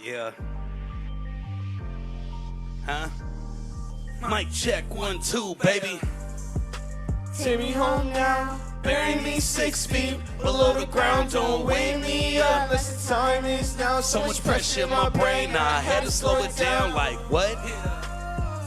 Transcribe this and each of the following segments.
Yeah. Huh? Mic check 1 2, baby. Take me home now, bury me 6 feet below the ground, don't wake me up unless the time is now. So much pressure in my brain, now I had to slow it down. Like what?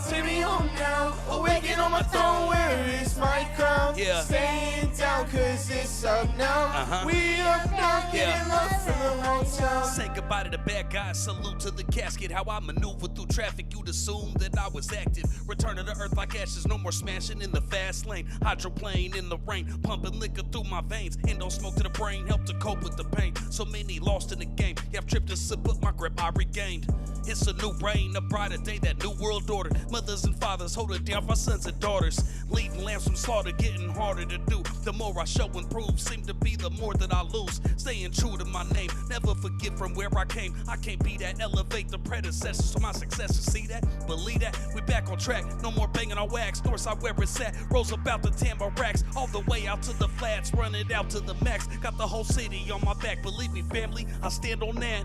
Take me home now, awaken on my throne, where is my crown? Yeah. Staying down cause it's up now. We up now, getting love from the hometown. Say goodbye to the bad guys, salute to the casket. How I maneuver through traffic, you'd assume that I was active. Return to the earth like ashes, no more smashing in the fast lane. Hydroplane in the rain, pumping liquor through my veins. Endo smoke to the brain, help to cope with the pain. So many lost in the game, yeah, I've tripped a sip, but my grip I regained. It's a new reign, a brighter day, that new world order. Mothers and fathers hold it down for sons and daughters. Leading lambs from slaughter, getting harder to do. The more I show and prove, seem to be the more that I lose. Staying true to my name, never forget from where I came. I can't be that, elevate the predecessors to my successors. See that? Believe that? We back on track, no more banging on wax. Northside where it's at, rolls about the Tamaracks. All the way out to the flats, run it out to the max. Got the whole city on my back, believe me family, I stand on that.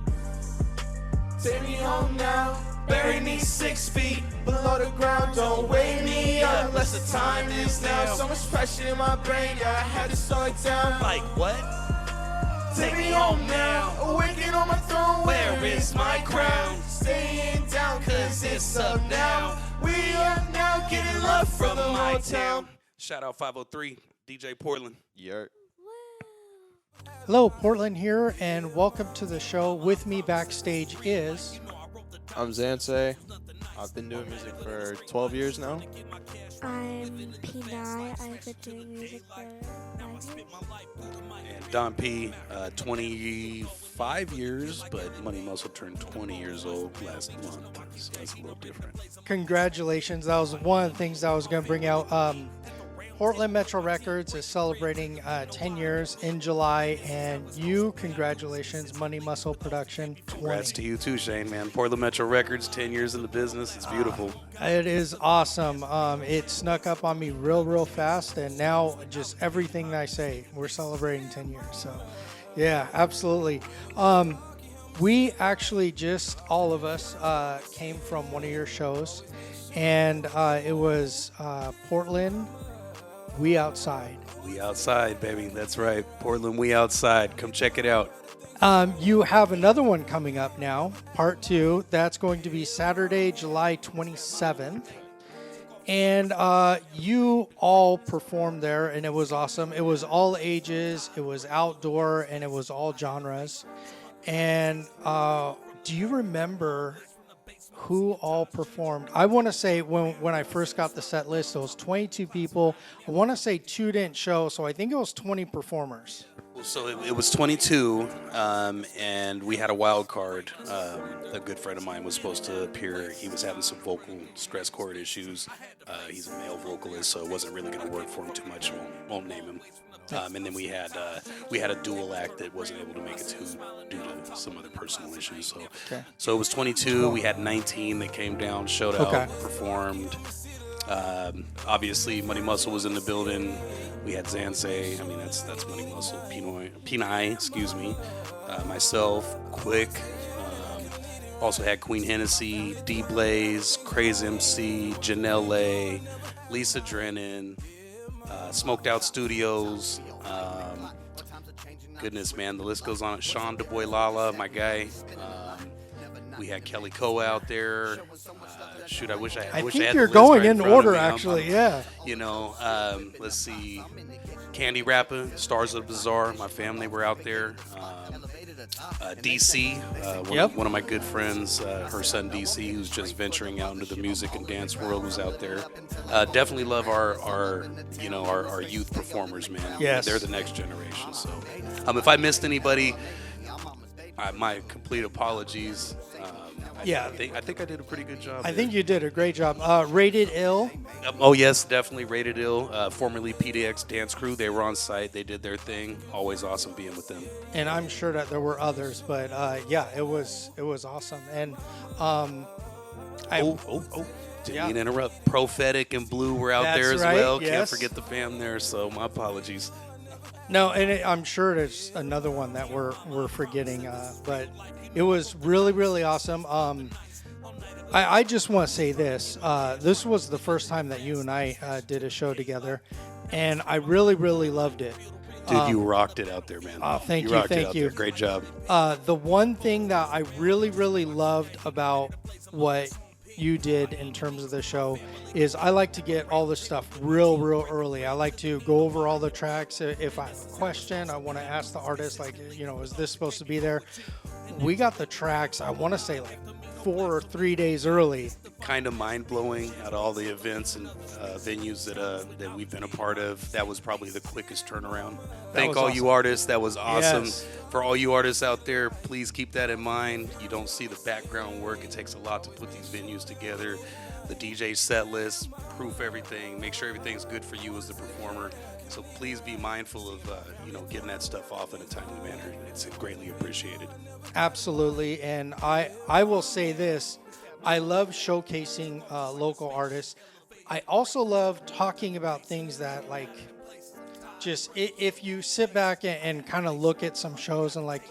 Take me home now, bury me 6 feet below the ground, don't wake me up unless the time is now. So much pressure in my brain, yeah, I had to slow it down. Like what? Take me home now, awaken on my throne, Where is my crown? Staying down cause it's up now. We up now, getting love from the hometown. Shout out 503, DJ Portland. Yurt. Hello, Portland here, and welcome to the show. With me backstage is... I'm Zansei. I've been doing music for 12 years now. I'm P9. I've been doing music for 9 years. And Don P, 25 years, but Money Muscle turned 20 years old last month, so that's a little different. Congratulations. That was one of the things I was going to bring out. Portland Metro Records is celebrating 10 years in July, and congratulations, Money Muscle Production 20. Congrats to you too, Shane, man. Portland Metro Records, 10 years in the business. It's beautiful. It is awesome. It snuck up on me real fast, and now just everything that I say, we're celebrating 10 years. So, yeah, absolutely. We actually just, all of us, came from one of your shows, and it was Portland We Outside. We Outside, baby. That's right. Portland We Outside. Come check it out. You have another one coming up now, part 2. That's going to be Saturday, July 27th. And you all performed there, and it was awesome. It was all ages, it was outdoor, and it was all genres. And do you remember who all performed? I want to say when I first got the set list, it was 22 people. I want to say 2 didn't show, so I think it was 20 performers. So it was 22, and we had a wild card. A good friend of mine was supposed to appear. He was having some vocal stress chord issues. He's a male vocalist, so it wasn't really going to work for him too much. Won't name him. And then we had a dual act that wasn't able to make it due to some other personal issues. So it was 22. We had 19 that came down, showed out, performed. Obviously, Money Muscle was in the building. We had Zansei. I mean, that's Money Muscle. P9, excuse me. Myself, Quick. Also had Queen Hennessy, D Blaze, Crazy MC, Janelle A, Lisa Drennan, Smoked Out Studios. Goodness, man, the list goes on. Sean DuBois Lala, my guy. We had Kelly Coe out there. I wish I had. I think you're going in order, actually. Yeah. You know, let's see. Candy Rapper, Stars of the Bazaar, my family were out there. DC, one of my good friends, her son DC, who's just venturing out into the music and dance world, was out there. Definitely love our youth performers, man. Yes. They're the next generation. So, if I missed anybody, my complete apologies. I think I did a pretty good job. I think you did a great job. Rated Ill. Oh, yes, definitely Rated Ill. Formerly PDX Dance Crew. They were on site. They did their thing. Always awesome being with them. And I'm sure that there were others, but it was awesome. And didn't mean to interrupt. Prophetic and Blue were out there as well. Yes. Can't forget the fam there, so my apologies. No, and I'm sure there's another one that we're forgetting, but it was really, really awesome. I just want to say this. This was the first time that you and I did a show together, and I really, really loved it. Dude, you rocked it out there, man. Oh, thank you, rocked it thank out you. there. Great job. The one thing that I really, really loved about what you did in terms of the show is I like to get all the stuff real early. I like to go over all the tracks. If I have a question, I want to ask the artist, like, is this supposed to be there? We got the tracks, I want to say, like 4 or 3 days early. Kind of mind-blowing at all the events and venues that we've been a part of. That was probably the quickest turnaround. Thank all you artists. That was awesome. Yes. For all you artists out there, please keep that in mind. You don't see the background work. It takes a lot to put these venues together. The DJ set list, proof everything, make sure everything's good for you as the performer. So please be mindful of getting that stuff off in a timely manner. It's greatly appreciated. Absolutely. And I will say this. I love showcasing local artists. I also love talking about things that, like, just if you sit back and kind of look at some shows and, like,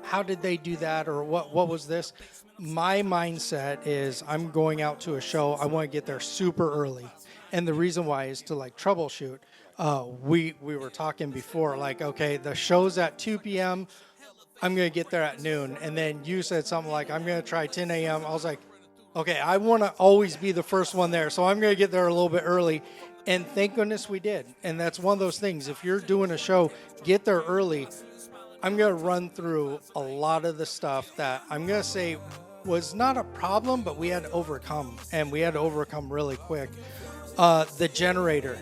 how did they do that, or what was this? My mindset is I'm going out to a show. I want to get there super early. And the reason why is to, like, troubleshoot. We were talking before, like, okay, the show's at 2 p.m. I'm going to get there at noon. And then you said something like, I'm going to try 10 a.m. I was like, okay, I want to always be the first one there. So I'm going to get there a little bit early. And thank goodness we did. And that's one of those things. If you're doing a show, get there early. I'm going to run through a lot of the stuff that I'm going to say was not a problem, but we had to overcome. And we had to overcome really quick. The generator.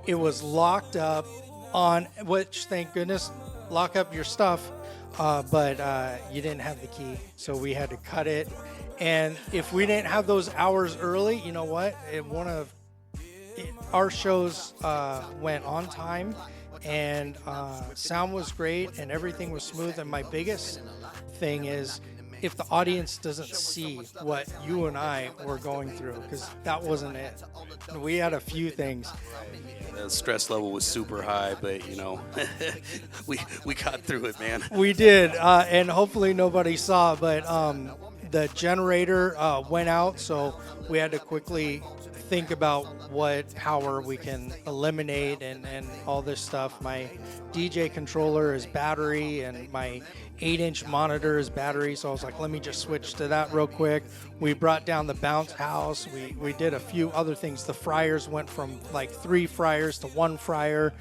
It was locked up on, which, thank goodness, lock up your stuff. But you didn't have the key, so we had to cut it. And if we didn't have those hours early, you know what? Our shows went on time, and sound was great, and everything was smooth. And my biggest thing is if the audience doesn't see what you and I were going through, because that wasn't it. We had a few things. The stress level was super high, but we got through it, man. We did, and hopefully nobody saw, but the generator went out, so we had to quickly think about what power we can eliminate and all this stuff. My DJ controller is battery, and my 8-inch monitor is battery, so I was like, let me just switch to that real quick. We brought down the bounce house. We did a few other things. The fryers went from like 3 fryers to 1 fryer,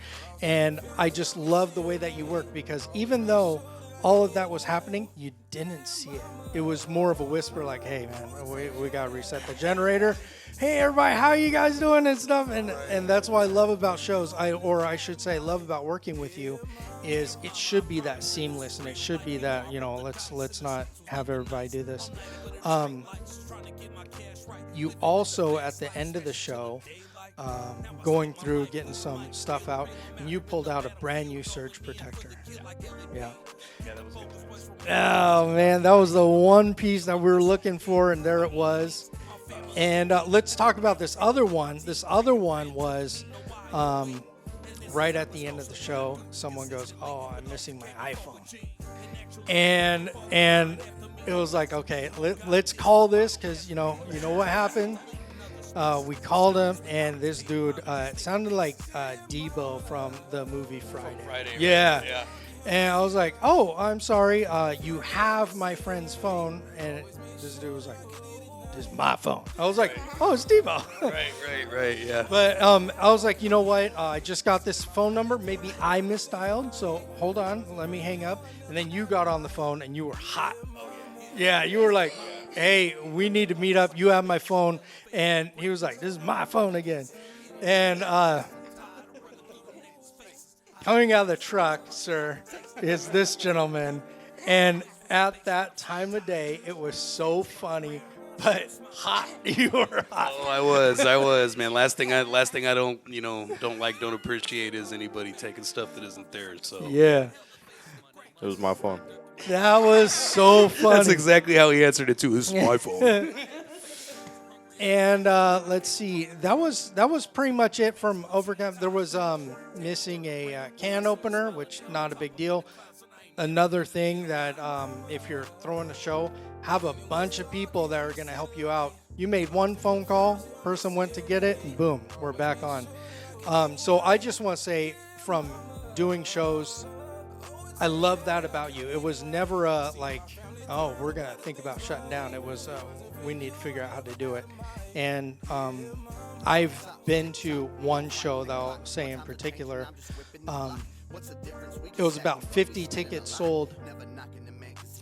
and I just love the way that you work, because even though all of that was happening, you didn't see it. It was more of a whisper, like, hey, man, we got to reset the generator. Hey, everybody, how you guys doing and stuff? And that's what I love about shows, I should say love about working with you, is it should be that seamless, and it should be that, let's not have everybody do this. You also, at the end of the show, going through, getting some stuff out, and you pulled out a brand new surge protector. Yeah. That was good. Oh, man, that was the one piece that we were looking for, and there it was. And let's talk about this other one. This other one was right at the end of the show. Someone goes, "Oh, I'm missing my iPhone," and it was like, okay, let's call this, because you know what happened. We called him, and this dude, it sounded like Debo from the movie Friday. Yeah. Yeah. And I was like, "Oh, I'm sorry. You have my friend's phone," and this dude was like, "This is my phone." I was like, "Oh, it's Debo." Right, yeah. But I was like, you know what? I just got this phone number. Maybe I misdialed. So hold on, let me hang up. And then you got on the phone, and you were hot. Yeah, you were like, "Hey, we need to meet up. You have my phone." And he was like, "This is my phone again." And coming out of the truck, sir, is this gentleman. And at that time of day, it was so funny, but hot. You were hot. Oh, I was, man. Last thing I don't appreciate is anybody taking stuff that isn't theirs. So Yeah. It was my phone. That was so funny. that's exactly how he answered it too. This is my phone. And let's see, that was pretty much it from Overcome. There was missing a can opener, which not a big deal. Another thing that if you're throwing a show, have a bunch of people that are going to help you out. You made one phone call, person went to get it, and boom, we're back on. So I just want to say, from doing shows, I love that about you. It was never like, oh, we're going to think about shutting down. It was, we need to figure out how to do it. And I've been to one show that I'll say in particular. It was about 50 tickets sold,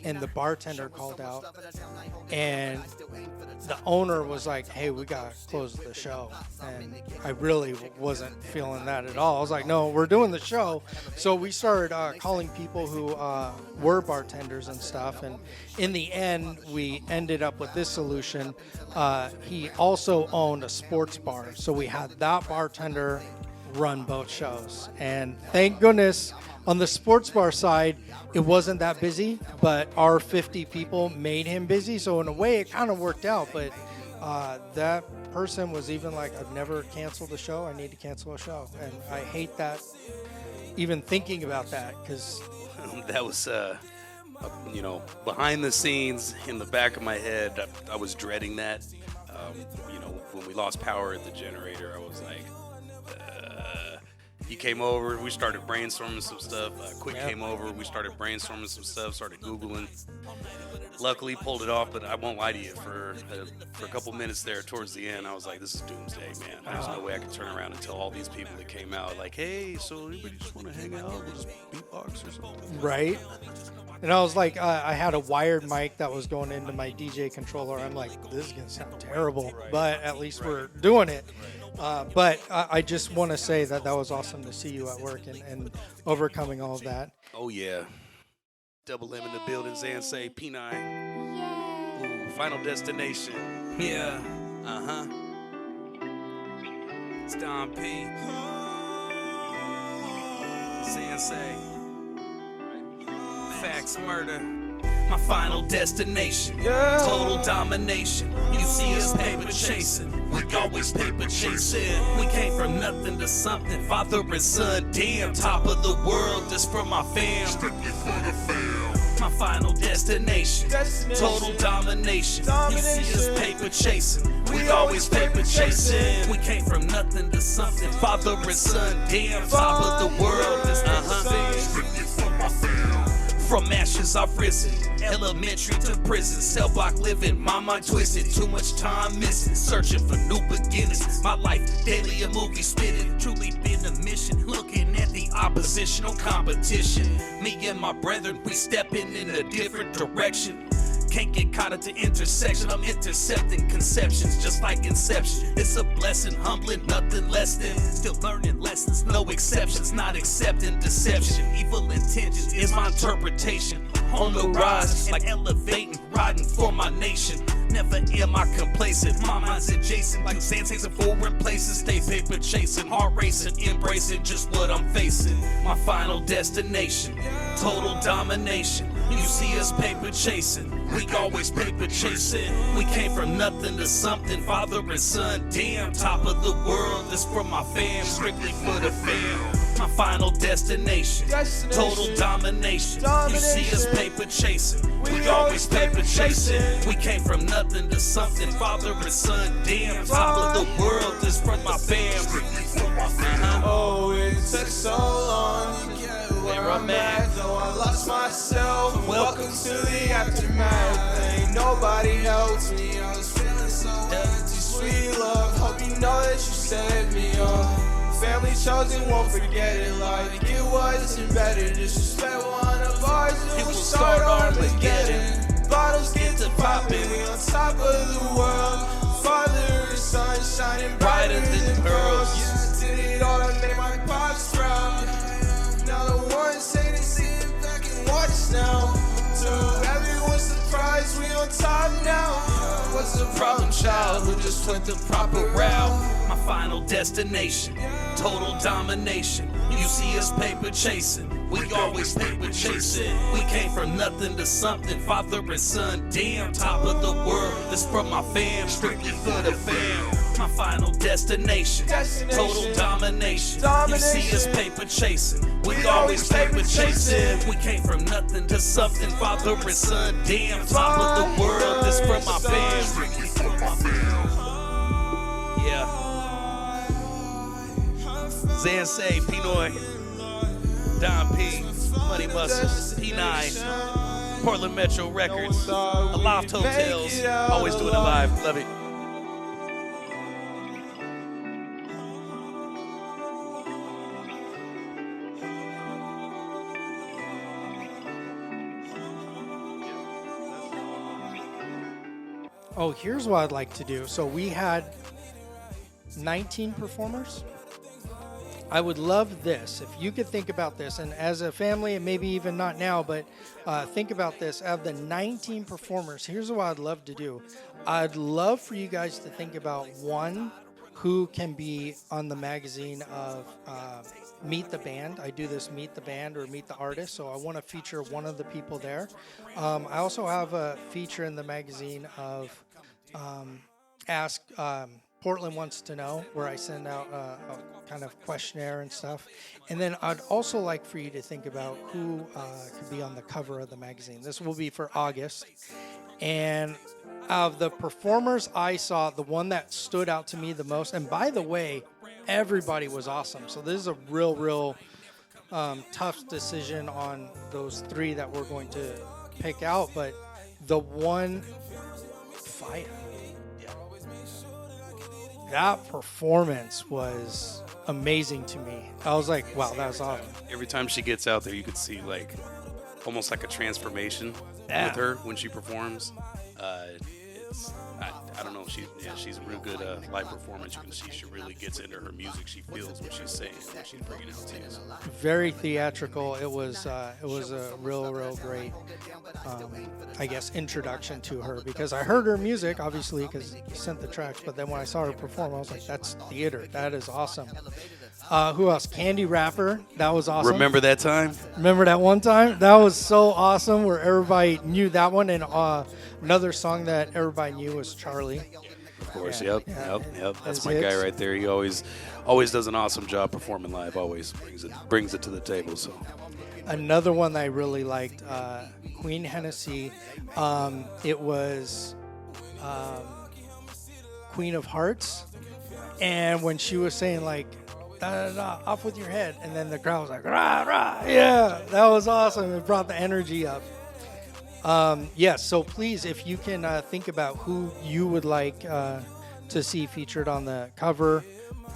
and the bartender called out, and the owner was like, hey, we got to close the show. And I really wasn't feeling that at all. I was like, no, we're doing the show. So we started calling people who were bartenders and stuff. And in the end, we ended up with this solution. He also owned a sports bar. So we had that bartender run both shows. And thank goodness, on the sports bar side, it wasn't that busy, but our 50 people made him busy. So in a way, it kind of worked out. But that person was even like, I've never canceled a show. I need to cancel a show. And I hate that, even thinking about that, because that was, behind the scenes, in the back of my head, I was dreading that. When we lost power at the generator, I was like, he came over, we started brainstorming some stuff. Quick came over, we started brainstorming some stuff, started Googling. Luckily pulled it off, but I won't lie to you, for a couple minutes there towards the end, I was like, this is doomsday, man. There's no way I can turn around and tell all these people that came out, like, hey, so anybody just want to hang out? We'll just beatbox or something. Right. And I was like, I had a wired mic that was going into my DJ controller. I'm like, this is going to sound terrible, but at least we're doing it. But I just want to say that was awesome to see you at work and overcoming all of that. Oh, yeah. Double M in the building, Zansei, P9. Ooh, Final Destination. Yeah. It's Don P. Sensei. Facts murder. My final destination. Total domination. You see us paper chasing. We always paper chasing. We came from nothing to something. Father and son, damn. Top of the world, just for my fam. Strictly for the fam. My final destination. Total domination. You see us paper chasing. We always paper chasing. We came from nothing to something. Father and son, damn. Top of the world, just strictly for my fam. From ashes I've risen, elementary to prison, cell block living, my mind twisted, too much time missing, searching for new beginnings, my life daily a movie spitting, truly been a mission, looking at the oppositional competition, me and my brethren, we stepping in a different direction. Can't get caught at the intersection. I'm intercepting conceptions just like Inception. It's a blessing, humbling, nothing less than. Still learning lessons, no exceptions. Not accepting deception. Evil intentions is my interpretation. On the rise, like elevating, riding for my nation. Never am I complacent. My mind's adjacent, like Santa's in foreign places. Stay paper chasing, heart racing, embracing just what I'm facing. My final destination, total domination. You see us paper chasing, we always paper chasing. We came from nothing to something, father and son, damn. Top of the world, this from my fam, strictly for the fam. My final destination, total domination. You see us paper chasing, we always paper chasing. We came from nothing to something, father and son, damn. Top of the world, this from my fam, strictly for my fam. Oh, it took so long to get where I'm at, though I lost myself. Welcome to the aftermath. Ain't nobody helped me. I was feeling so empty. Sweet love, hope you know that you set me up. Family chosen, won't forget it like it was embedded. Disrespect one of ours, it will start Armageddon. Bottles get to popping, we on top of the world. Father and son shining brighter than pearls. Yeah, I did it all to make my pops proud. Now the ones say they sit back and watch now. To everyone's surprise, we on top now. was a problem child who just took the proper route. My final destination, total domination. You see us paper chasing, we always paper chasing. We came from nothing to something, father and son, damn, top of the world. This from my fam, strictly for the fam. My final destination, total domination. You see us paper chasing, we always paper chasing. We came from nothing to something, father and son, damn, top of the world. This from my fam, strictly for my fam. Yeah. Zansei, Pinoy, Don P, Money Muscles, P9, Portland Metro Records, Aloft Hotels, always doing it live, love it. Oh, here's what I'd like to do. So we had 19 performers. I would love this. If you could think about this, and as a family, and maybe even not now, but think about this. Out of the 19 performers, here's what I'd love to do. I'd love for you guys to think about one who can be on the magazine of Meet the Band. I do this Meet the Band or Meet the Artist, so I want to feature one of the people there. I also have a feature in the magazine of Ask Portland Wants to Know, where I send out a kind of questionnaire and stuff. And then I'd also like for you to think about who could be on the cover of the magazine. This will be for August. And of the performers I saw, the one that stood out to me the most, and by the way, everybody was awesome. So this is a real tough decision on those three that we're going to pick out. But the one, Faya, that performance was amazing to me. I was like, wow, that was awesome. Every time she gets out there, you could see like almost like a transformation with her when she performs. I don't know. She's a real good live performance. You can see she really gets into her music. She feels what she's saying, what she's bringing out to you. Very theatrical. It was a real great, I guess, introduction to her, because I heard her music, obviously, because you sent the tracks. But then when I saw her perform, I was like, that's theater. That is awesome. Who else? Candy Rapper. That was awesome. Remember that time? Remember that one time? That was so awesome, where everybody knew that one. And another song that everybody knew was Charlie. Of course, Yeah, yep. That's His my hits. guy right there. He always does an awesome job performing live. Always brings it to the table. So Another one that I really liked, Queen Hennessy. It was Queen of Hearts. And when she was saying, like, da, da, da, off with your head, and then the crowd was like, rah, rah. Yeah, that was awesome. It brought the energy up. Yes, so please, if you can think about who you would like to see featured on the cover,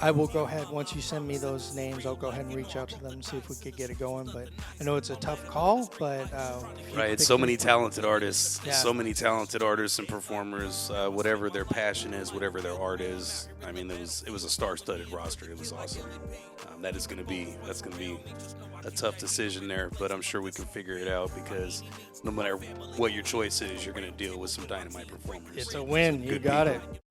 I will go ahead, once you send me those names, I'll go ahead and reach out to them and see if we could get it going. But I know it's a tough call, but right, so many talented artists, Yeah. so many talented artists and performers, whatever their passion is, whatever their art is. I mean, it was a star-studded roster. It was awesome. That's gonna be a tough decision there, but I'm sure we can figure it out, because no matter what your choice is, you're gonna deal with some dynamite performers. it's a win. Some You good got people. it.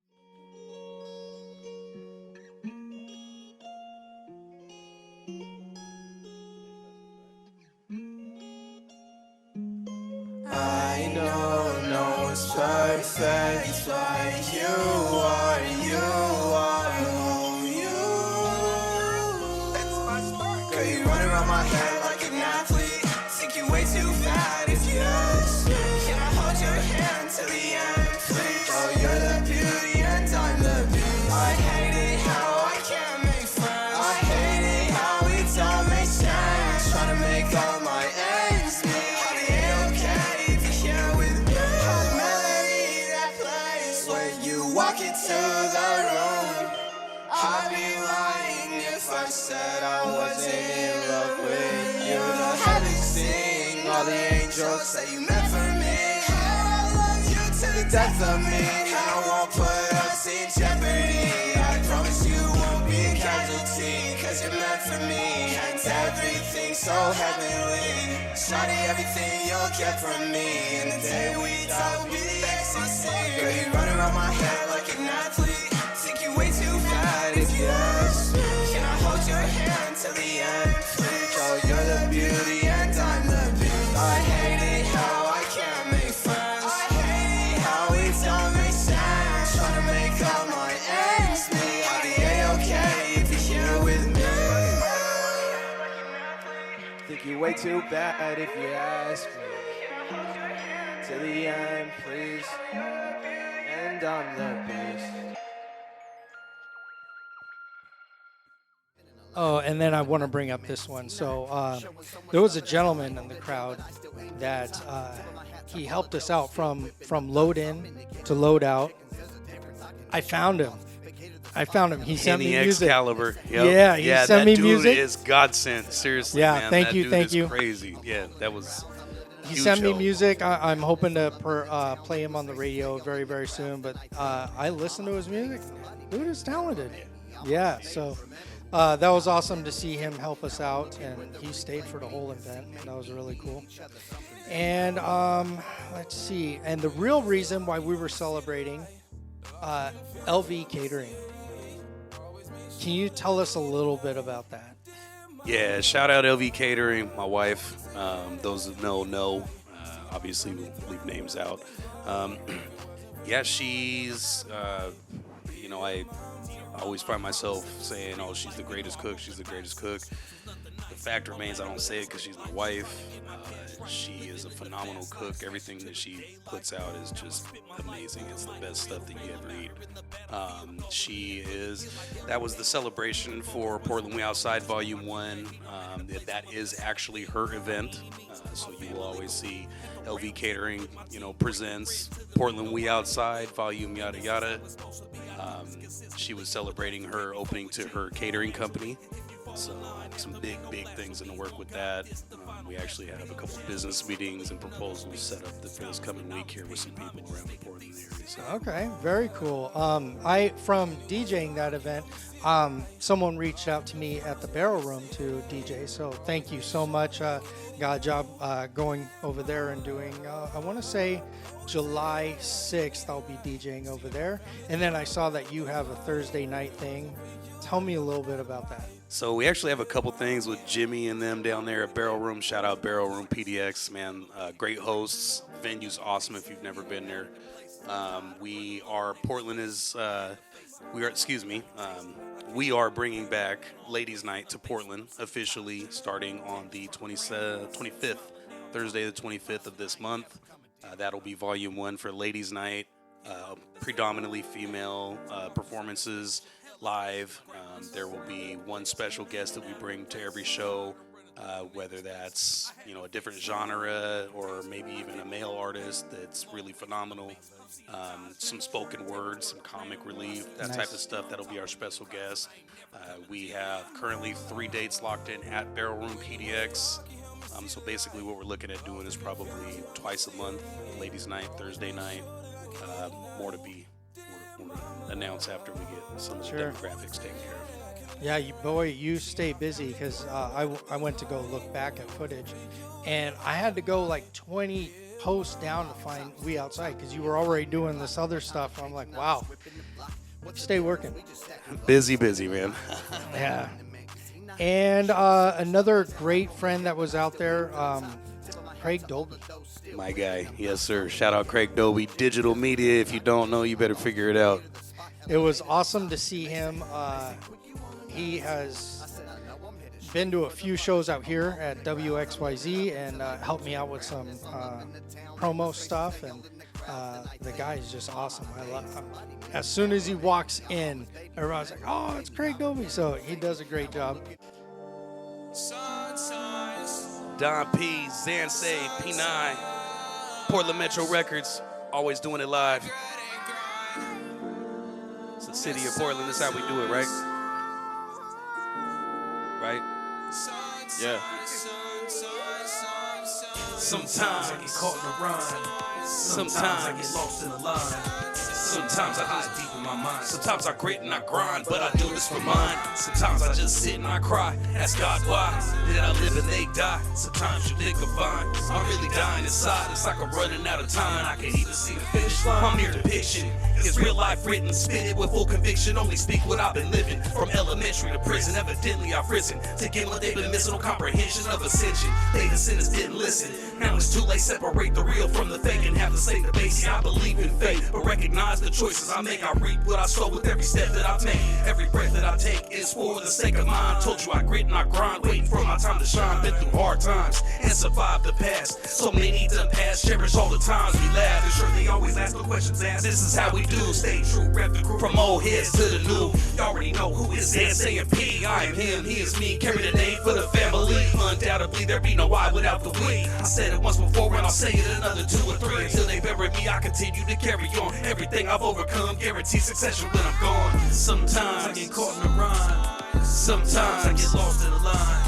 I know no one's perfect, but you are who you. Girl, you run around my head like an athlete. Think you way too fat if you ask. Can I hold your hand till the end, please? Oh, you're the beauty and I'm the beast. I hate it how I can't make friends. I hate it how we don't make sense. Trying to make all my ends meet. I'll be okay if you're here with me. The melody that plays when you walk into the room. I'd be lying if I said I wasn't in love with you. The heavens sing all the angels that you meant for me. I love you to the death of me, and I won't put us in jeopardy. I promise you won't be a casualty, cause you're meant for me, and everything so heavenly. Shawty, everything you'll get from me, and the day we die will be the ecstasy. Girl, you run around my head like an athlete, think you way too bad if you ask me. Can I hold your hand till the end, please? Oh, you're the beauty and I'm the beast. I hate it how I can't make friends. I hate it how it don't make sense. Tryna make all my ends meet. I'll be A-okay if you're here with me. Think you way too bad if you ask me. To the end, please. And I'm the beast. Oh, and then I want to bring up this one. So there was a gentleman in the crowd that he helped us out from load in to load out. I found him. He sent me music. Excalibur. Yep. Yeah, he sent me music. That dude is godsend. Seriously, Yeah, man. thank that you, dude thank is you. Crazy. Yeah, that was. He huge sent me help. music. I'm hoping to play him on the radio very, very soon. But I listened to his music. Dude is talented. Yeah, so that was awesome to see him help us out, and he stayed for the whole event. That was really cool. And let's see. And the real reason why we were celebrating LV Catering. Can you tell us a little bit about that? Yeah, shout out LV Catering, my wife. Those that know. Obviously, we'll leave names out. Yeah, she's, I always find myself saying, oh, she's the greatest cook. She's the greatest cook. The fact remains I don't say it because she's my wife. She is a phenomenal cook. Everything that she puts out is just amazing. It's the best stuff that you ever eat. That was the celebration for Portland We Outside Volume 1. That is actually her event. So you will always see LV Catering, presents Portland We Outside Volume yada yada. She was celebrating her opening to her catering company. So some big things in the work with that. We actually have a couple business meetings and proposals set up for this coming week here with some people around the Portland area. So. Okay, very cool. From DJing that event, someone reached out to me at the Barrel Room to DJ. So thank you so much. Got a job going over there and doing, I want to say July 6th, I'll be DJing over there. And then I saw that you have a Thursday night thing. Tell me a little bit about that. So we actually have a couple things with Jimmy and them down there at Barrel Room. Shout out Barrel Room PDX, man. Great hosts. Venue's awesome if you've never been there. We are bringing back Ladies Night to Portland officially starting on the 25th, Thursday the 25th of this month. That'll be Volume 1 for Ladies Night. Predominantly female performances live. There will be one special guest that we bring to every show, whether that's a different genre or maybe even a male artist that's really phenomenal. Some spoken words, some comic relief, that type of stuff. That'll be our special guest. We have currently 3 dates locked in at Barrel Room PDX. So basically what we're looking at doing is probably twice a month, Ladies Night, Thursday night. More to announce after we get some of the demographics taken care of. Yeah, you stay busy because I went to go look back at footage, and I had to go like 20 posts down to find We Outside because you were already doing this other stuff. I'm like, wow, stay working. Busy, man. Yeah. And another great friend that was out there, Craig Dolby. My guy, yes sir. Shout out Craig Dolby, Digital Media. If you don't know, you better figure it out. It was awesome to see him. He has been to a few shows out here at WXYZ and helped me out with some promo stuff. And the guy is just awesome. I love him. As soon as he walks in, everyone's like, "Oh, it's Craig Dolby." So he does a great job. Don P, Zansei, P9, Portland Metro Records, always doing it live. It's the city of Portland. This is how we do it, right? Right? Yeah. Sometimes I get caught in the rhyme. Sometimes I get lost in the line. Sometimes I hide deep in my mind. Sometimes I grit and I grind, but I do this for mine. Sometimes I just sit and I cry. Ask God why did I live and they die? Sometimes you think I'm fine. I'm really dying inside. It's like I'm running out of time. I can't even see the finish line. I'm mere depiction. It's real life written, spit it with full conviction. Only speak what I've been living. From elementary to prison, evidently I've risen. To get what they've been missing, no comprehension of ascension. They the sinners didn't listen. Now it's too late, separate the real from the fake and have to say the base. Yeah, I believe in fate, but recognize the choices I make. I reap what I sow with every step that I take. Every breath that I take is for the sake of mine. Told you I grit and I grind, waiting for my time to shine. Been through hard times and survived the past. So many done past, cherish all the times we laugh. And sure they always ask the questions asked. This is how we do. Stay true, rep the crew from old heads to the new. You already know who is MMP. I am him, he is me. Carry the name for the family. Undoubtedly there be no I without the we. I said it once before and I'll say it another 2 or 3 until they bury me. I continue to carry on. Everything I've overcome, guarantee succession when I'm gone. Sometimes I get caught in the rhyme. Sometimes I get lost in the line.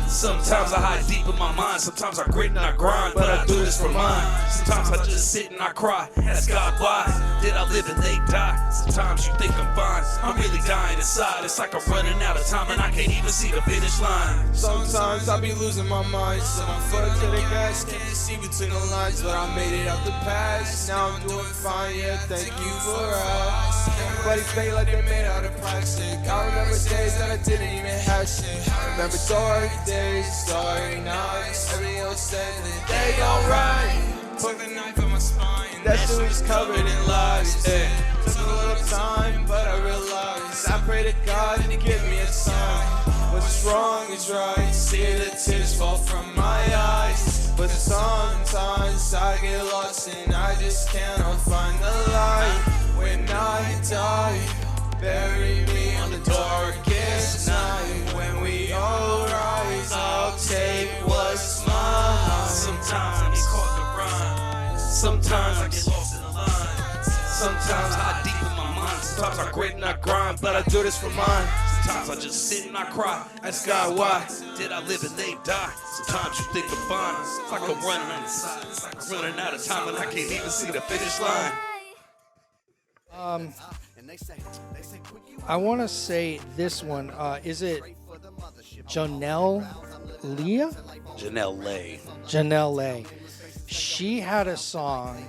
Sometimes I hide deep in my mind. Sometimes I grit and I grind, but I do this for mine. Sometimes I just sit and I cry. Ask God why did I live and they die? Sometimes you think I'm fine. I'm really dying inside. It's like I'm running out of time and I can't even see the finish line. Sometimes I be losing my mind, so my foot to the gas, can't see between the lines, but I made it out the past. Now I'm doing fine, yeah, thank you for asking. Everybody fake like they're made out of plastic. I remember days that I didn't even have shit. I remember dark days, starry nights. Everything else said that they alright. Put the knife in my spine, that dude is covered in lies. Took a little time, but I realized I pray to God to give me a sign. What's wrong is right, see the tears fall from my eyes. But sometimes I get lost and I just cannot find the light. When I die, bury me on the darkest night. When we all rise, I'll take what's mine. Sometimes I get caught in the rhyme. Sometimes I get lost in the line. Sometimes I hide deep in my mind. Sometimes I grit and I grind, but I do this for mine. Sometimes I just sit and I cry. Ask God why did I live and they die? Sometimes you think I'm fine. It's like I'm running on the side. It's like I'm running out of time and I can't even see the finish line. I want to say this one. Is it Janelle Leah? Janelle Lay. Janelle Lay. She had a song,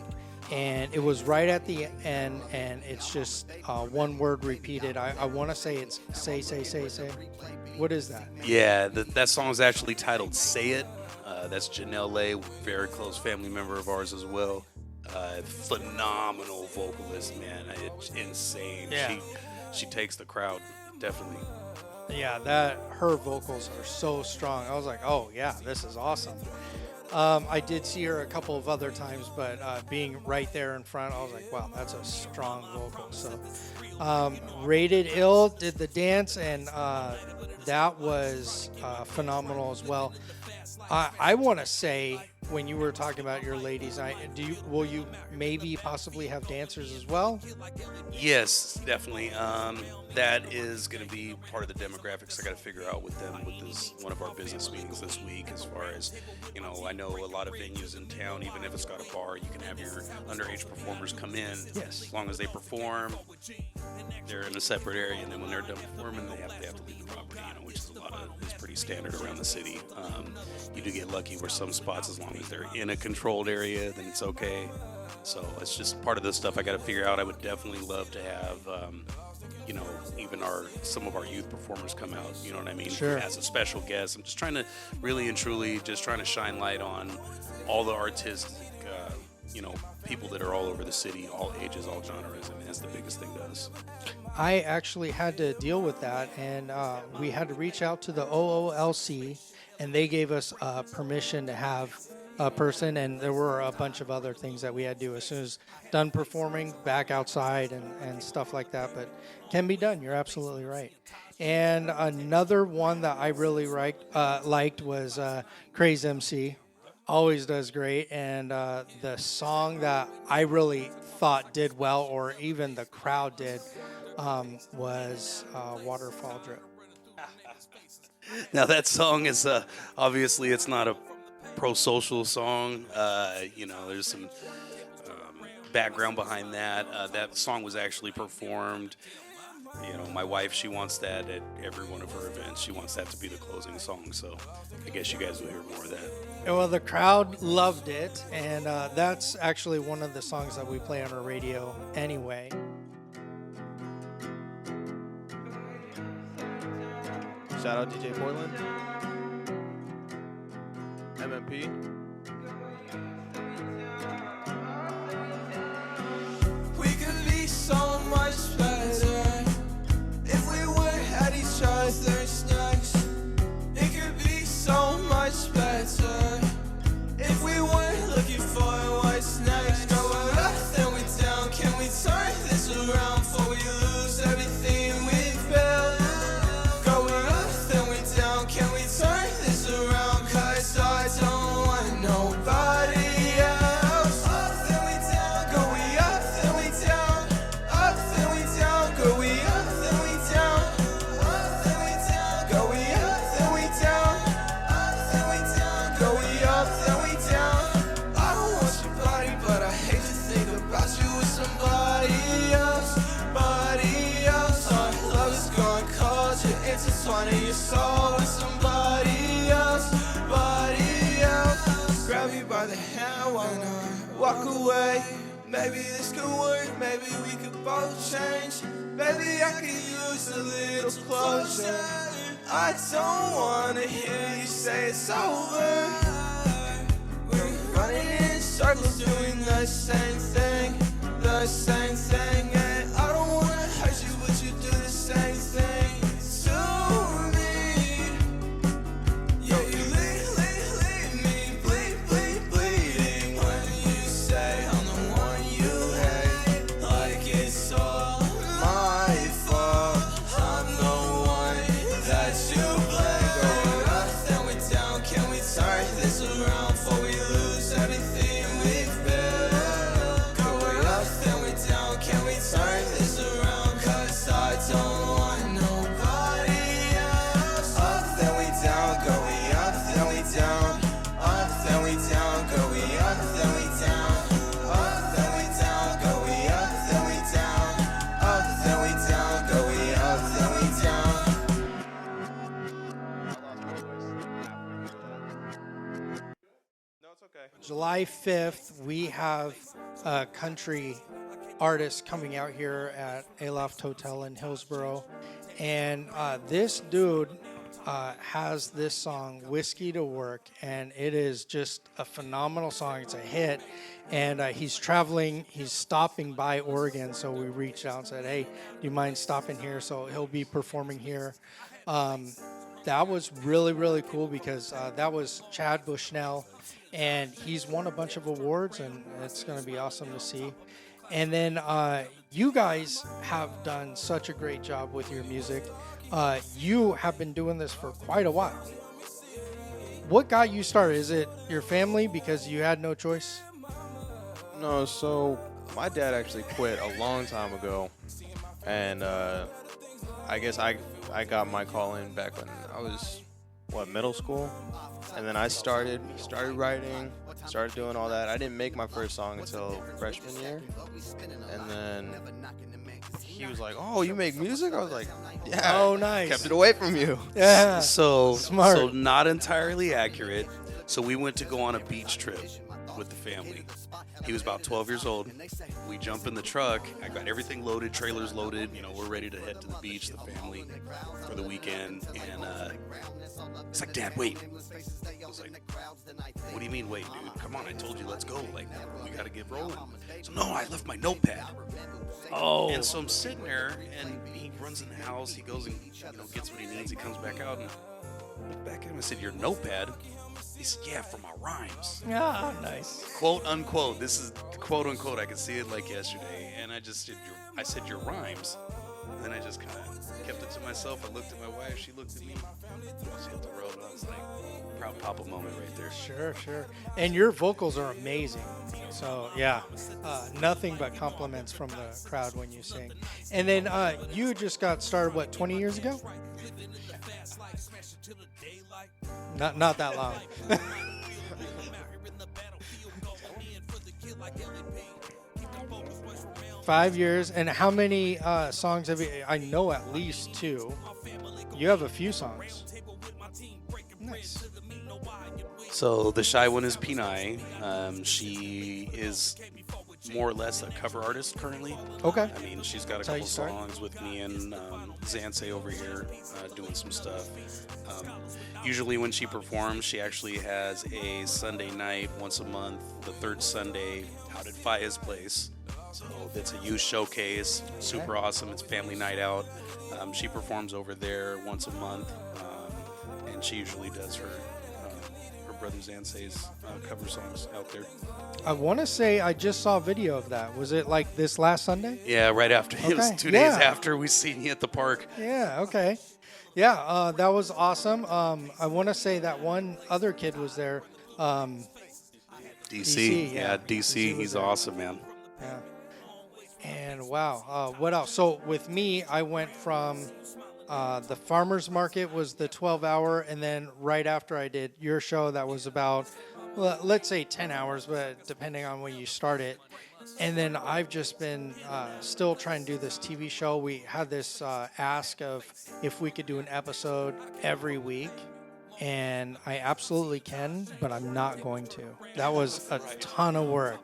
and it was right at the end, and it's just one word repeated. I want to say it's say. What is that? Yeah, that song's actually titled Say It. That's Janelle Lay, very close family member of ours as well. Phenomenal vocalist, man. It's insane. Yeah. She takes the crowd, definitely. Yeah, her vocals are so strong. I was like, oh yeah, this is awesome. I did see her a couple of other times, but being right there in front, I was like, wow, that's a strong vocal. So, Rated Ill did the dance, and that was phenomenal as well. I want to say, when you were talking about your ladies' night, will you maybe possibly have dancers as well? Yes, definitely. That is going to be part of the demographics I got to figure out with them with this one of our business meetings this week. As far as, I know a lot of venues in town, even if it's got a bar, you can have your underage performers come in. Yes. As long as they perform, they're in a separate area, and then when they're done performing, they have to leave the property, which is is pretty standard around the city. You do get lucky where some spots, as long as they're in a controlled area, then it's okay. So it's just part of the stuff I got to figure out. I would definitely love to have, even some of our youth performers come out. You know what I mean? Sure. As a special guest. I'm just trying to really and truly trying to shine light on all the artistic, people that are all over the city, all ages, all genres. I mean, that's the biggest thing to us. I actually had to deal with that, and we had to reach out to the OOLC, and they gave us permission to have a person, and there were a bunch of other things that we had to do as soon as done performing, back outside and stuff like that, but can be done. You're absolutely right. And another one that I really liked was Craze MC. Always does great, and the song that I really thought did well, or even the crowd did, was Waterfall Drip. Now that song is obviously it's not a pro-social song. You know, there's some background behind that. That song was actually performed. You know, my wife, she wants that at every one of her events. She wants that to be the closing song. So I guess you guys will hear more of that. Well, the crowd loved it, and that's actually one of the songs that we play on our radio anyway. Shout out DJ Portland. MMP. We could be so much better if we would at each other's necks. It could be so much better if we weren't looking for what's next. Going up, then we down. Can we turn this around before we lose everything we've built? Going up, then we down. Can we turn this around? 'Cause I don't want nobody else. Up, then we down. Go we up, then we down. Up, then we down. Go we up, then we down. Up, then we down. Go we up, then we down. Up, then we down. Go we up, then we down. I don't want your body, but I hate to think about you with somebody else. Somebody else. Our love is gone cold. You're intertwining your soul with somebody else. Somebody else. Grab me by the hand while I walk away. Maybe this could work. Maybe we could both change. Maybe I could use a little closure. I don't wanna hear you say it's over. We're running in circles doing the same thing. The same thing. And I don't wanna hurt you, but you do the same thing to me. Yeah, you leave me bleeding when you say I'm the one you hate. Like it's all my fault. I'm the one that you blame. Going up, then we down. Can we turn this around before we lose everything we've built? Going up, then we down. Can we turn this around? 'Cause I don't want nobody else. Up, then we down. Go we up, then we down. Up, then we down. Go we up, then we down. Up, then we down. Go we up, then we down. Up, then we down. Go we up, then we down. No, it's okay. July 5th, we have a country artist coming out here at Aloft Hotel in Hillsboro. And this dude has this song, Whiskey to Work, and it is just a phenomenal song. It's a hit. And he's traveling, he's stopping by Oregon. So we reached out and said, hey, do you mind stopping here? So he'll be performing here. That was really, really cool because that was Chad Bushnell, and he's won a bunch of awards, and it's going to be awesome to see. And then you guys have done such a great job with your music. You have been doing this for quite a while. What got you started? Is it your family because you had no choice? No, so my dad actually quit a long time ago, and I guess I got my call in back when I was middle school, and then I started writing, started doing all that. I didn't make my first song until freshman year, and then he was like, "Oh, you make music?" I was like, "Yeah." Oh, nice. Kept it away from you. Yeah. So Smart. So not entirely accurate. So we went to go on a beach trip with the family. He was about 12 years old. We jump in the truck. I got everything loaded, trailers loaded. You know, we're ready to head to the beach, the family, for the weekend. And it's like, Dad, wait. I was like, what do you mean, wait, dude? Come on, I told you, let's go. Like, we got to get rolling. So, no, I left my notepad. Oh. And so I'm sitting there, and he runs in the house. He goes and gets what he needs. He comes back out, and I look back at him. I said, your notepad? He said, yeah, for my rhymes. Yeah, nice. Quote unquote. This is quote unquote. I could see it like yesterday. And I said your rhymes. And then I just kind of kept it to myself. I looked at my wife. She looked at me. She hit the road. And I was like, proud papa moment right there. Sure. And your vocals are amazing. So, yeah, nothing but compliments from the crowd when you sing. And then you just got started, 20 years ago? Not that long. 5 years. And how many songs have you? I know at least 2. You have a few songs. Nice. So the shy one is Pinai. She is more or less a cover artist currently. Okay. I mean, she's got a That's how couple you start? songs with me and Zansei over here doing some stuff. Usually when she performs, she actually has a Sunday night once a month, the third Sunday, out at Faya's place. So it's a youth showcase, super awesome. It's family night out. She performs over there once a month, and she usually does her brother Zansei's cover songs out there. I want to say I just saw a video of that. Was it like this last Sunday? Yeah, right after. It was Okay, 2 days yeah. after we seen you at the park. Yeah, okay. Yeah, that was awesome. I want to say that one other kid was there. DC, DC, yeah. DC, DC was he's there. awesome, man. Yeah. And wow, what else? So with me, I went from the farmer's market was the 12-hour, and then right after I did your show, that was about, well, let's say 10 hours, but depending on when you start it. And then I've just been still trying to do this TV show. We had this ask of if we could do an episode every week. And I absolutely can, but I'm not going to. That was a ton of work.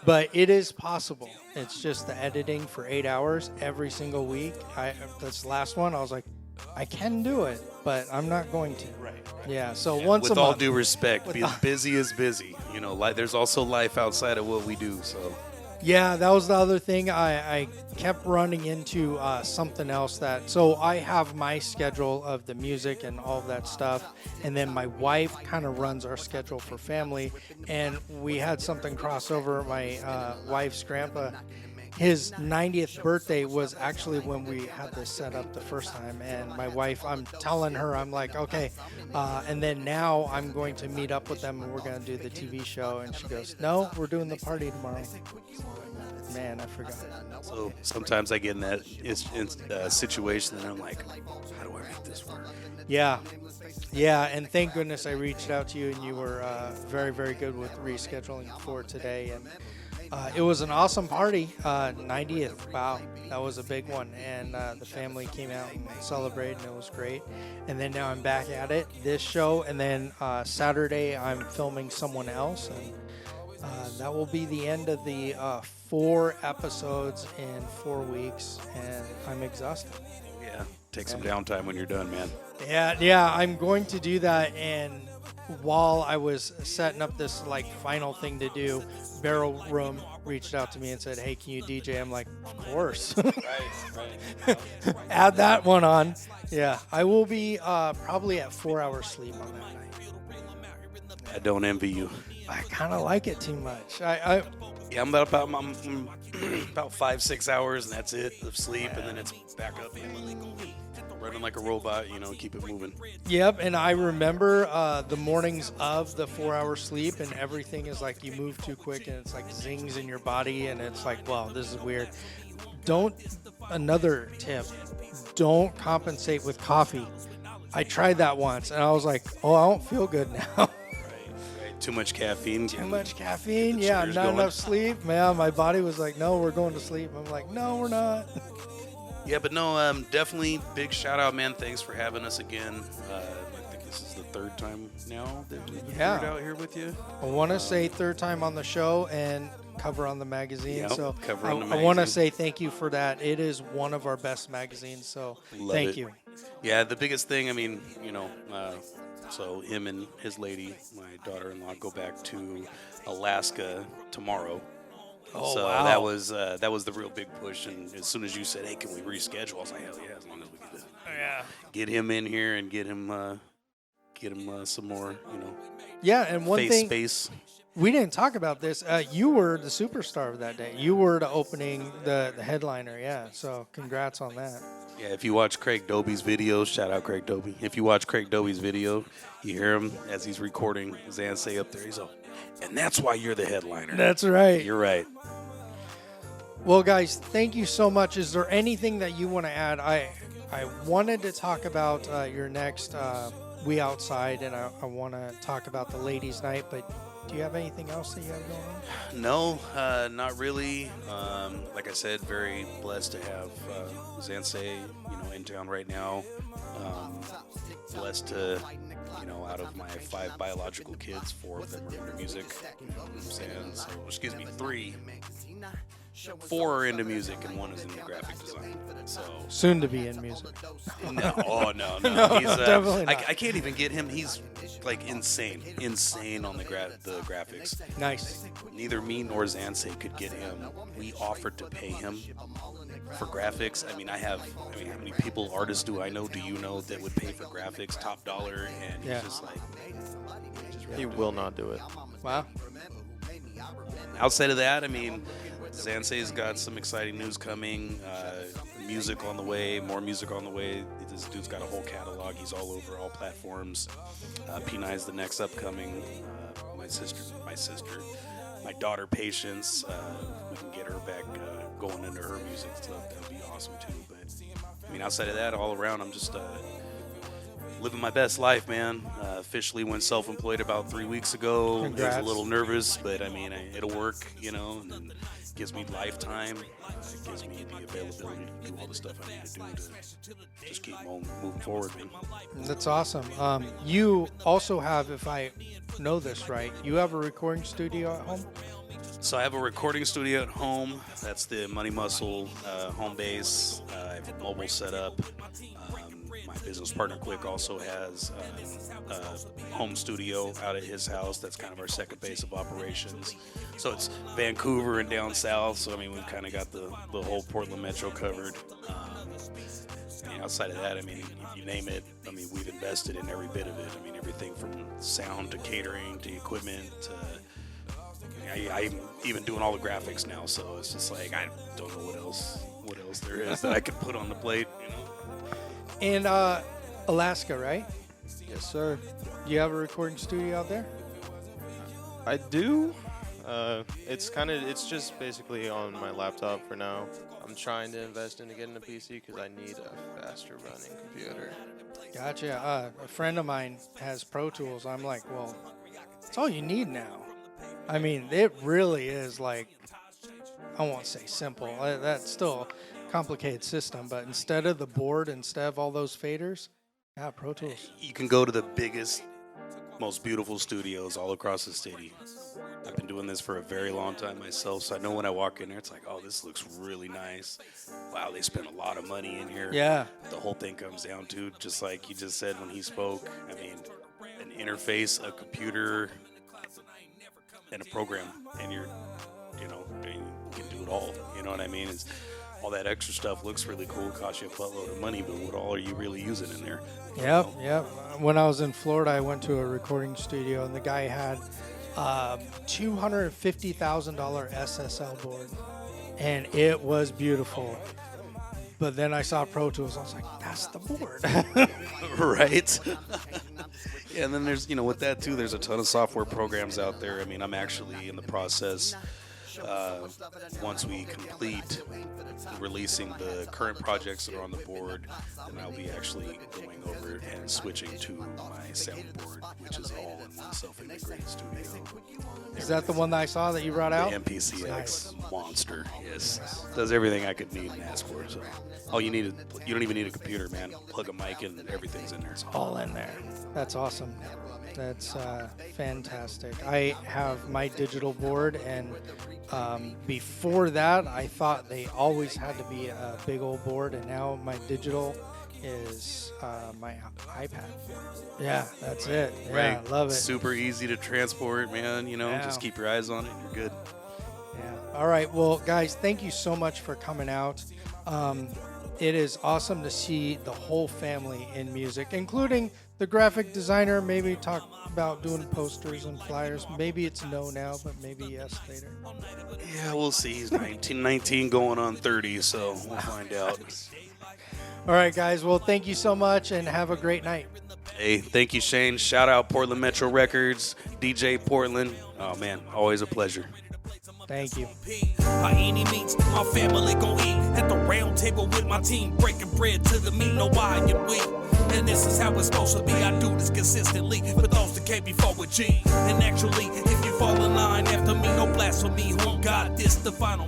But it is possible. It's just the editing for 8 hours every single week. This last one, I was like, I can do it, but I'm not going to. Right. Yeah. So once With a all month. due respect, busy is busy. You know, there's also life outside of what we do. So Yeah, that was the other thing. I kept running into something else so I have my schedule of the music and all of that stuff, and then my wife kind of runs our schedule for family, and we had something cross over. My wife's grandpa, his 90th birthday was actually when we had this set up the first time, and my wife, I'm telling her, I'm like, okay, and then now I'm going to meet up with them and we're going to do the TV show, and she goes, no, we're doing the party tomorrow. Man, I forgot. So sometimes I get in that situation and I'm like, how do I make this work? Yeah, and thank goodness I reached out to you, and you were very, very good with rescheduling for today, and it was an awesome party. 90th, wow, that was a big one, and the family came out and celebrated, and it was great. And then now I'm back at it, this show, and then Saturday I'm filming someone else, and that will be the end of the 4 episodes in 4 weeks, and I'm exhausted. Yeah, take some downtime when you're done, man. Yeah, I'm going to do that. And while I was setting up this like final thing to do, Barrel Room reached out to me and said, "Hey, can you DJ?" I'm like, "Of course." Right. Add that one on. Yeah, I will be probably at 4 hours sleep on that night. I don't envy you. I kind of like it too much. Yeah, I'm about 5-6 hours, and that's it of sleep, and then it's back up running like a robot. You know, keep it moving. Yep, and I remember the mornings of the 4 hour sleep, and everything is like you move too quick, and it's like zings in your body, and it's like, wow, this is weird. Another tip, don't compensate with coffee. I tried that once, and I was like, oh, I don't feel good now. Right. Too much caffeine. Too much caffeine, Keep the yeah, sugars not going. enough sleep. Man, my body was like, no, we're going to sleep. I'm like, no, we're not. Yeah, but no, definitely big shout out, man. Thanks for having us again. I think this is the 3rd time now that we've been out here with you. I want to say 3rd time on the show and cover on the magazine. Yep, so cover on the I want to magazine. say thank you for that. It is one of our best magazines. So Love thank it. you. Yeah, the biggest thing, I mean, you know, so him and his lady, my daughter-in-law, go back to Alaska tomorrow. Oh, So wow. that was the real big push. And as soon as you said, "Hey, can we reschedule?" I was like, "Hell yeah!" As long as we can get him in here and get him some more, you know, Yeah, and one face thing space. we didn't talk about this. You were the superstar of that day. You were the opening, the headliner. Yeah. So congrats on that. Yeah, if you watch Craig Doby's video, shout out Craig Doby. If you watch Craig Doby's video, you hear him as he's recording Zansei up there. He's all, and that's why you're the headliner. That's right. You're right. Well, guys, thank you so much. Is there anything that you want to add? I I wanted to talk about your next We Outside, and I want to talk about the ladies' night, but do you have anything else that you have going on? No, not really. Like I said, very blessed to have Zansei, in town right now. Blessed to, out of my 5 biological kids, 4 of them are into music. You know what I'm saying? So, excuse me, 3. 4 are into music and 1 is into graphic design. So Soon to be in music. no, no. He's, definitely not. I can't even get him. He's like insane on the graphics. Nice. Neither me nor Zansei could get him. We offered to pay him for graphics. I mean, how many artists do I know? Do you know that would pay for graphics, top dollar? And Yeah. he's just like, He will not do it. Wow. outside of that, I mean, Zansei's got some exciting news coming. Music on the way, more music on the way. This dude's got a whole catalog. He's all over all platforms. P9's the next upcoming. My daughter Patience. We can get her back going into her music stuff. That would be awesome too. But I mean, outside of that, all around, I'm just living my best life, man. Officially went self-employed about 3 weeks ago. I was Congrats. a little nervous, but I mean, it'll work, and then gives me lifetime. It gives me the availability to do all the stuff I need to do to just keep on moving forward, man. That's awesome. You also have, if I know this right, you have a recording studio at home? So I have a recording studio at home. That's the Money Muscle home base. I have a mobile setup. My business partner Quick also has a home studio out at his house. That's kind of our second base of operations. So it's Vancouver and down south. So I mean, we've kind of got the whole Portland metro covered. And outside of that, I mean, if you name it, I mean, we've invested in every bit of it. I mean, everything from sound to catering to equipment to I'm even doing all the graphics now. So it's just like I don't know what else there is that I could put on the plate. In Alaska, right? Yes, sir. Do you have a recording studio out there? I do. It's just basically on my laptop for now. I'm trying to invest into getting a PC because I need a faster running computer. Gotcha. A friend of mine has Pro Tools. I'm like, well, it's all you need now. I mean, it really is like, I won't say simple. That's still a complicated system, but instead of the board, instead of all those faders, yeah, Pro Tools. You can go to the biggest, most beautiful studios all across the city. I've been doing this for a very long time myself, so I know when I walk in there, it's like, oh, this looks really nice. Wow, they spent a lot of money in here. Yeah. The whole thing comes down to, just like you just said when he spoke, I mean, an interface, a computer, and a program, and you can do it all. You know what I mean? It's all that extra stuff looks really cool, costs you a buttload of money, but what all are you really using in there? Yep. When I was in Florida, I went to a recording studio, and the guy had $250,000 SSL board, and it was beautiful. But then I saw Pro Tools. I was like, that's the board. Right? Yeah, and then there's, with that too, there's a ton of software programs out there. I mean, I'm actually in the process, once we complete releasing the current projects that are on the board, then I'll be actually going over and switching to my soundboard, which is all in one self-integrated studio. Is that the one that I saw that you brought out? The MPCX Nice. monster, yes. Does everything I could need and ask for. So you don't even need a computer, man. Plug a mic in and everything's in there. All in there. That's awesome. That's fantastic. I have my digital board, and before that, I thought they always had to be a big old board, and now my digital is my iPad. Yeah, that's it. Yeah, Right. love it. Super easy to transport, man. Yeah. Just keep your eyes on it and you're good. Yeah. All right. Well, guys, thank you so much for coming out. It is awesome to see the whole family in music, including the graphic designer. Maybe talk about doing posters and flyers. Maybe it's no now, but maybe yes later. Yeah, we'll see. He's 19 going on 30, so we'll find out. All right, guys. Well, thank you so much, and have a great night. Hey, thank you, Shane. Shout out Portland Metro Records, DJ Portland. Oh, man, always a pleasure. Thank you. By any means, my family gon' eat at the round table with my team, breaking bread to the meat, no I and we. And this is how it's supposed to be. I do this consistently for those that came before with G. And actually, if you fall in line after me, no blasphemy. Who got this? The final